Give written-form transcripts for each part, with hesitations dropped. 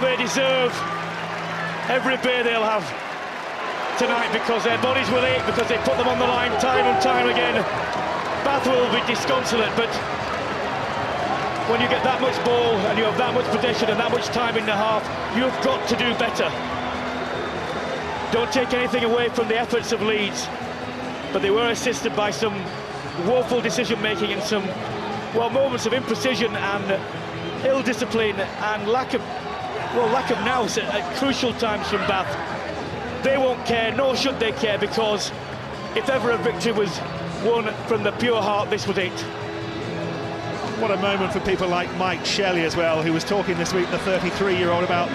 They deserve every beer they'll have tonight because their bodies will ache, because they put them on the line time and time again. Bath will be disconsolate, but when you get that much ball and you have that much possession and that much time in the half, you've got to do better. Don't take anything away from the efforts of Leeds, but they were assisted by some woeful decision-making and some, well, moments of imprecision and ill-discipline and lack of nous at crucial times from Bath. They won't care, nor should they care, because if ever a victory was won from the pure heart, this was it. What a moment for people like Mike Shelley as well, who was talking this week, the 33-year-old, about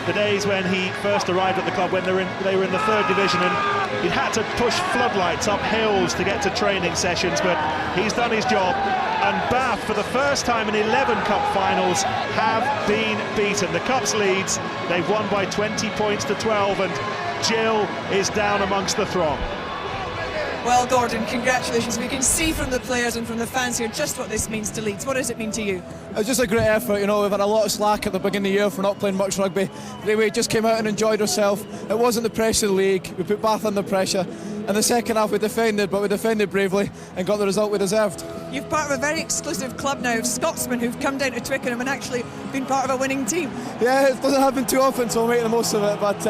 the days when he first arrived at the club, when they were in the 3rd division, and he'd had to push floodlights up hills to get to training sessions, but he's done his job. And Bath, for the first time in 11 cup finals, have been beaten. The Cup's Leeds, they've won by 20 points to 12, and Jill is down amongst the throng. Well, Gordon, congratulations. We can see from the players and from the fans here just what this means to Leeds. What does it mean to you? It was just a great effort, you know. We've had a lot of slack at the beginning of the year for not playing much rugby. We just came out and enjoyed ourselves. It wasn't the pressure of the league. We put Bath under pressure. In the second half we defended, but we defended bravely and got the result we deserved. You're part of a very exclusive club now of Scotsmen who've come down to Twickenham and actually been part of a winning team. Yeah, it doesn't happen too often, so we're making the most of it, but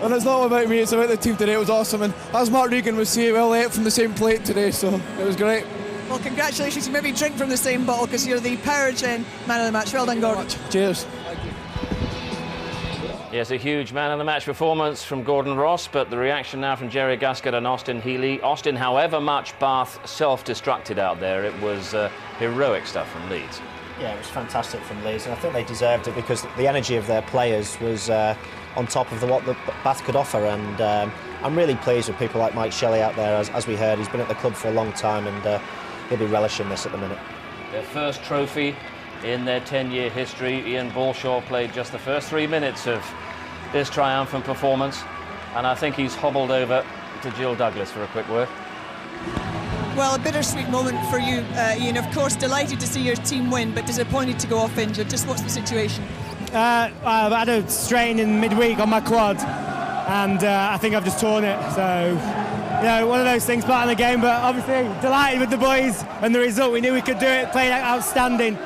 and it's not about me, it's about the team today. It was awesome, and as Mark Regan would say, we all ate from the same plate today, so it was great. Well, congratulations. You maybe drink from the same bottle because you're the Powergen man of the match. Well done, Gordon. Cheers. Yes, a huge man of the match performance from Gordon Ross, but the reaction now from Jerry Gasket and Austin Healy. Austin, however much Bath self-destructed out there, it was heroic stuff from Leeds. Yeah, it was fantastic from Leeds, and I think they deserved it because the energy of their players was on top of what the Bath could offer, and I'm really pleased with people like Mike Shelley out there. As we heard, he's been at the club for a long time, and he'll be relishing this at the minute. Their first trophy in their 10-year history. Ian Balshaw played just the first 3 minutes of this triumphant performance, and I think he's hobbled over to Jill Douglas for a quick word. Well, a bittersweet moment for you, Ian. Of course, delighted to see your team win, but disappointed to go off injured. Just what's the situation? I've had a strain in midweek on my quad, and I think I've just torn it. So, you know, one of those things, part of the game. But obviously, delighted with the boys and the result. We knew we could do it. Played outstanding.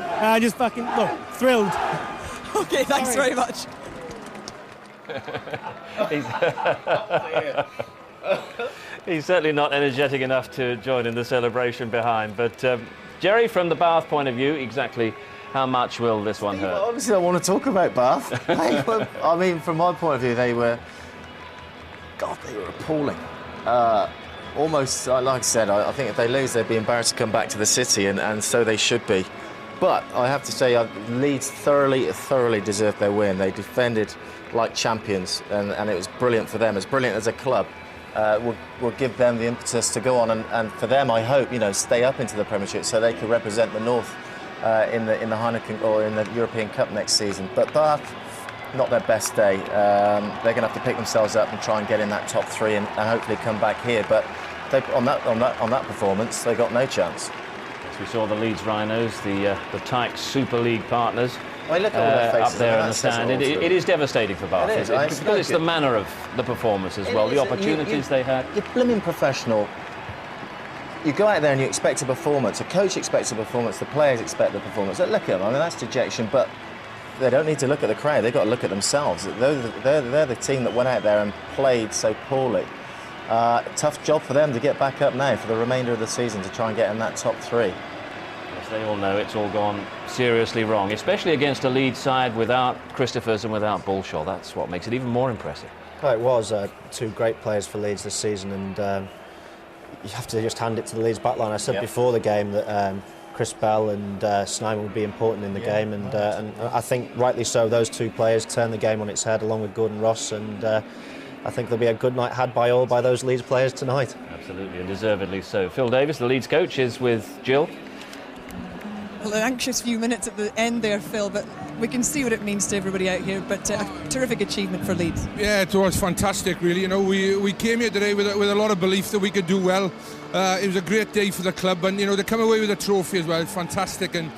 Just fucking thrilled. Okay, thanks very much. He's certainly not energetic enough to join in the celebration behind. But Jerry, from the Bath point of view, exactly how much will this one hurt? Honestly, I want to talk about Bath. I mean, from my point of view, they were appalling. Almost, like I said, I think if they lose, they'd be embarrassed to come back to the city, and so they should be. But I have to say, Leeds thoroughly deserved their win. They defended like champions, and it was brilliant for them. It's brilliant as a club. Will give them the impetus to go on, and for them, I hope, you know, stay up into the Premiership so they can represent the North in the Heineken or in the European Cup next season. But Bath, not their best day. They're going to have to pick themselves up and try and get in that top 3 and hopefully come back here. But on that performance, they got no chance. As we saw the Leeds Rhinos, the Tykes Super League partners. Well, look at all their faces up there in the stand. It is devastating for Bath. Because it's the manner of the performance as well, the opportunities they had. You're blooming professional. You go out there and you expect a performance. A coach expects a performance. The players expect the performance. Look at them. I mean, that's dejection. But they don't need to look at the crowd. They've got to look at themselves. They're the team that went out there and played so poorly. Tough job for them to get back up now for the remainder of the season to try and get in that top 3. As they all know, it's all gone seriously wrong, especially against a Leeds side without Christophers and without Balshaw. That's what makes it even more impressive. Well, it was 2 great players for Leeds this season, and you have to just hand it to the Leeds backline. I said before the game that Chris Bell and Snyman would be important in the game, and I think rightly so. Those 2 players turned the game on its head along with Gordon Ross, and I think there'll be a good night had by all by those Leeds players tonight. Absolutely, and deservedly so. Phil Davis, the Leeds coach, is with Jill. Well, an anxious few minutes at the end there, Phil, but we can see what it means to everybody out here. But a terrific achievement for Leeds. Yeah, it was fantastic, really. You know, we came here today with a lot of belief that we could do well. It was a great day for the club, and you know, to come away with a trophy as well, it's fantastic. And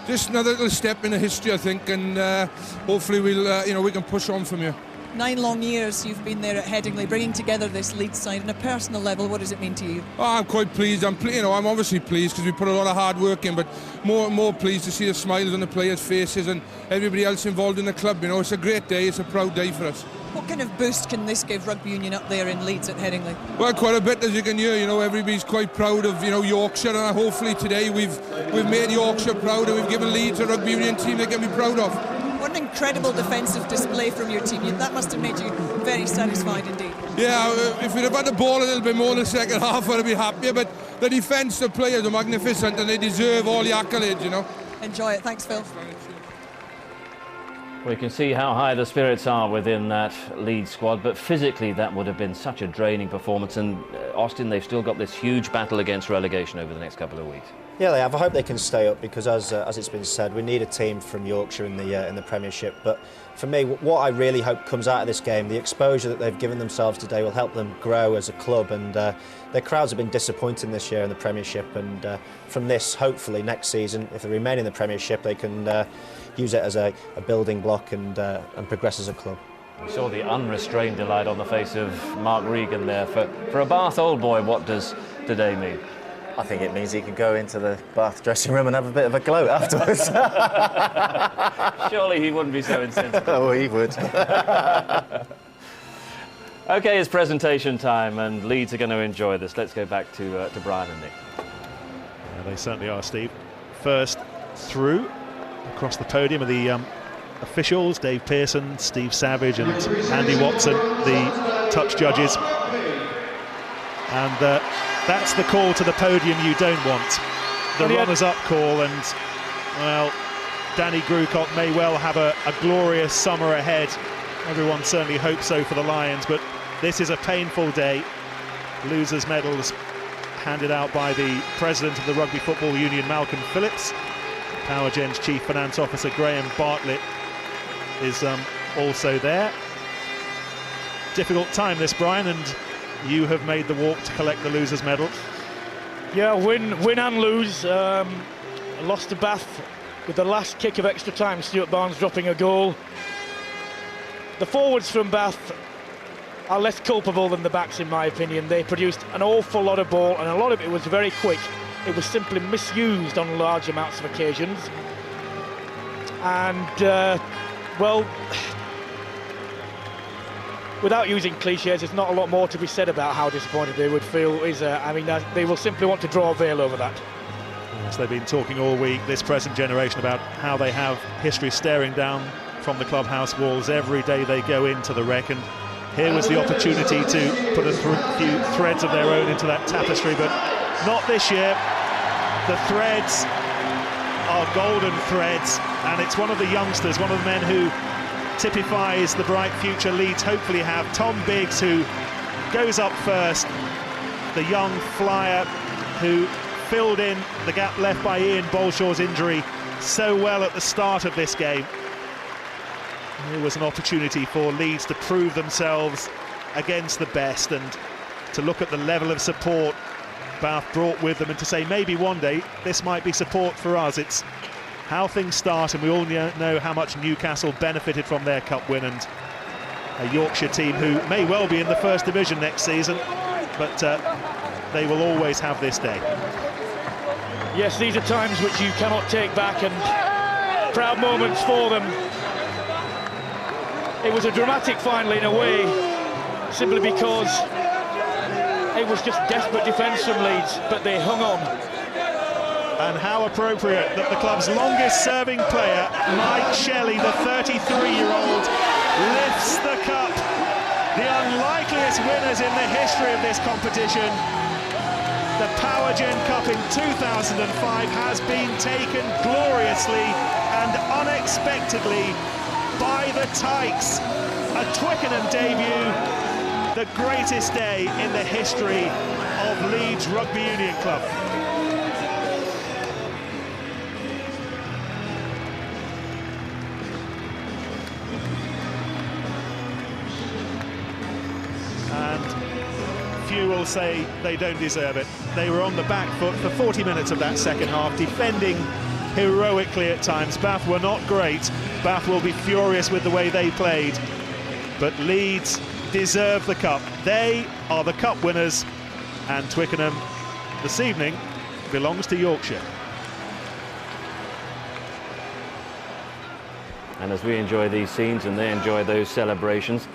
just another little step in the history, I think, and hopefully we'll, we can push on from here. 9 long years you've been there at Headingley, bringing together this Leeds side on a personal level. What does it mean to you? Oh, I'm quite pleased. I'm obviously pleased because we put a lot of hard work in, but more pleased to see the smiles on the players' faces and everybody else involved in the club. It's a great day. It's a proud day for us. What kind of boost can this give rugby union up there in Leeds at Headingley? Well, quite a bit, as you can hear. Everybody's quite proud of Yorkshire, and hopefully today we've made Yorkshire proud, and we've given Leeds a rugby union team they can be proud of. What an incredible defensive display from your team. That must have made you very satisfied indeed. Yeah, if we'd have had the ball a little bit more in the second half, I'd be happier. But the defence, the players are magnificent, and they deserve all the accolades. Enjoy it. Thanks, Phil. We can see how high the spirits are within that Leeds squad, but physically that would have been such a draining performance. And Austin, they've still got this huge battle against relegation over the next couple of weeks. Yeah, they have. I hope they can stay up because, as it's been said, we need a team from Yorkshire in the Premiership. But for me, what I really hope comes out of this game, the exposure that they've given themselves today will help them grow as a club. And their crowds have been disappointing this year in the Premiership. And from this, hopefully next season, if they remain in the Premiership, they can use it as a building block and progress as a club. We saw the unrestrained delight on the face of Mark Regan there. For a Bath old boy, what does today mean? I think it means he could go into the Bath dressing room and have a bit of a gloat afterwards. Surely he wouldn't be so insensitive. Oh, he would. OK, it's presentation time, and Leeds are going to enjoy this. Let's go back to Brian and Nick. Yeah, they certainly are, Steve. First through, across the podium are the officials, Dave Pearson, Steve Savage and Andy Watson, the touch judges. And that's the call to the podium you don't want. The runners-up call, and, well, Danny Grewcock may well have a glorious summer ahead. Everyone certainly hopes so for the Lions, but this is a painful day. Losers' medals handed out by the president of the Rugby Football Union, Malcolm Phillips. Powergen's Chief Finance Officer, Graham Bartlett, is also there. Difficult time this, Brian, and you have made the walk to collect the losers' medal. Yeah, win and lose. Lost to Bath with the last kick of extra time, Stuart Barnes dropping a goal. The forwards from Bath are less culpable than the backs, in my opinion. They produced an awful lot of ball, and a lot of it was very quick. It was simply misused on large amounts of occasions. And, well, without using cliches, there's not a lot more to be said about how disappointed they would feel, is there? I mean, they will simply want to draw a veil over that. Yes, they've been talking all week, this present generation, about how they have history staring down from the clubhouse walls every day they go into the Rec, and here was the opportunity to put a few threads of their own into that tapestry, but not this year. The threads are golden threads, and it's one of the youngsters, one of the men who typifies the bright future Leeds hopefully have. Tom Biggs, who goes up first, the young flyer who filled in the gap left by Ian Balshaw's injury so well at the start of this game. There was an opportunity for Leeds to prove themselves against the best and to look at the level of support Bath brought with them, and to say maybe one day this might be support for us. It's how things start, and we all know how much Newcastle benefited from their cup win, and a Yorkshire team who may well be in the First Division next season, but they will always have this day. Yes, these are times which you cannot take back, and proud moments for them. It was a dramatic final in a way, simply because it was just desperate defence from Leeds, but they hung on. And how appropriate that the club's longest-serving player, Mike Shelley, the 33-year-old, lifts the cup. The unlikeliest winners in the history of this competition. The Powergen Cup in 2005 has been taken gloriously and unexpectedly by the Tykes. A Twickenham debut, the greatest day in the history of Leeds Rugby Union Club. And few will say they don't deserve it. They were on the back foot for 40 minutes of that second half, defending heroically at times. Bath were not great. Bath will be furious with the way they played. But Leeds deserve the cup. They are the cup winners, and Twickenham this evening belongs to Yorkshire. And as we enjoy these scenes and they enjoy those celebrations,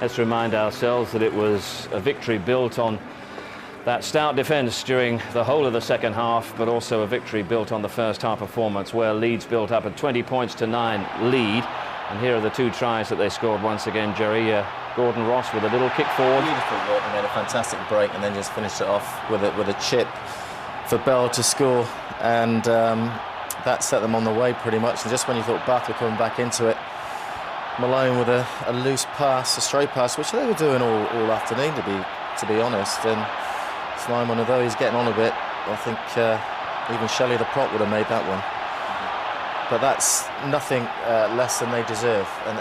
let's remind ourselves that it was a victory built on that stout defence during the whole of the second half, but also a victory built on the first half performance where Leeds built up a 20 points to 9 lead. And here are the two tries that they scored once again, Jerry. Gordon Ross with a little kick forward. Beautiful work, and made a fantastic break and then just finished it off with a chip for Bell to score. And that set them on the way pretty much. And just when you thought Bath were coming back into it, Malone with a loose pass, a straight pass, which they were doing all afternoon, to be honest. And Slime, one of those, getting on a bit. I think even Shelley the prop would have made that one. But that's nothing less than they deserve. And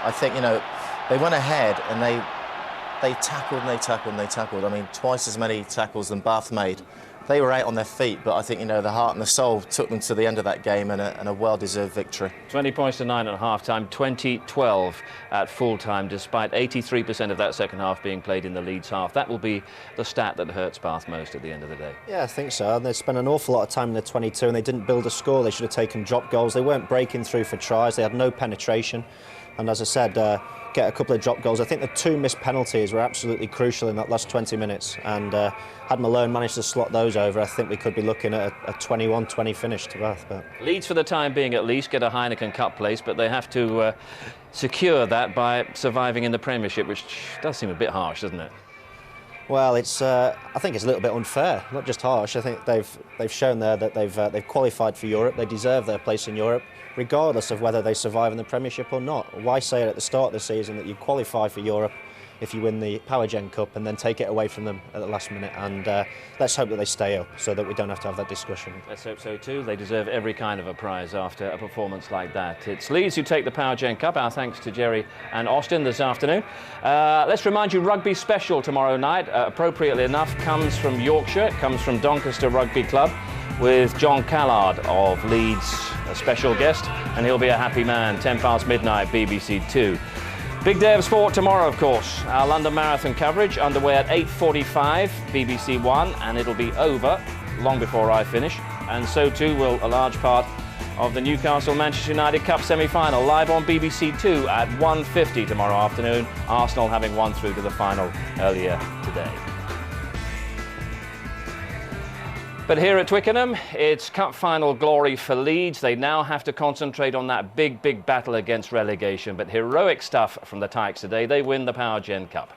I think, you know, they went ahead and they tackled and they tackled and they tackled. I mean, twice as many tackles than Bath made. They were out on their feet, but I think, you know, the heart and the soul took them to the end of that game, and a well-deserved victory. 20 points to 9 at half-time, 20-12 at full-time, despite 83% of that second half being played in the Leeds half. That will be the stat that hurts Bath most at the end of the day. Yeah, I think so. They spent an awful lot of time in the 22 and they didn't build a score. They should have taken drop goals. They weren't breaking through for tries. They had no penetration. And as I said, get a couple of drop goals. I think the two missed penalties were absolutely crucial in that last 20 minutes. And had Malone managed to slot those over, I think we could be looking at a 21-20 finish to Bath. But Leeds, for the time being at least, get a Heineken Cup place, but they have to secure that by surviving in the Premiership, which does seem a bit harsh, doesn't it? Well, it's. I think it's a little bit unfair, not just harsh. I think they've shown there that they've qualified for Europe. They deserve their place in Europe, regardless of whether they survive in the Premiership or not. Why say it at the start of the season that you qualify for Europe if you win the Powergen Cup and then take it away from them at the last minute? And let's hope that they stay up so that we don't have to have that discussion. Let's hope so too. They deserve every kind of a prize after a performance like that. It's Leeds who take the Powergen Cup. Our thanks to Jerry and Austin this afternoon. Let's remind you, rugby special tomorrow night, appropriately enough, comes from Yorkshire. It comes from Doncaster Rugby Club, with John Callard of Leeds, a special guest, and he'll be a happy man. 10 past midnight, BBC 2. Big day of sport tomorrow, of course. Our London Marathon coverage underway at 8:45, BBC 1, and it'll be over long before I finish. And so too will a large part of the Newcastle-Manchester United Cup semi-final, live on BBC 2 at 1:50 tomorrow afternoon. Arsenal having won through to the final earlier today. But here at Twickenham, it's cup final glory for Leeds. They now have to concentrate on that big battle against relegation. But heroic stuff from the Tykes today. They win the Powergen Cup.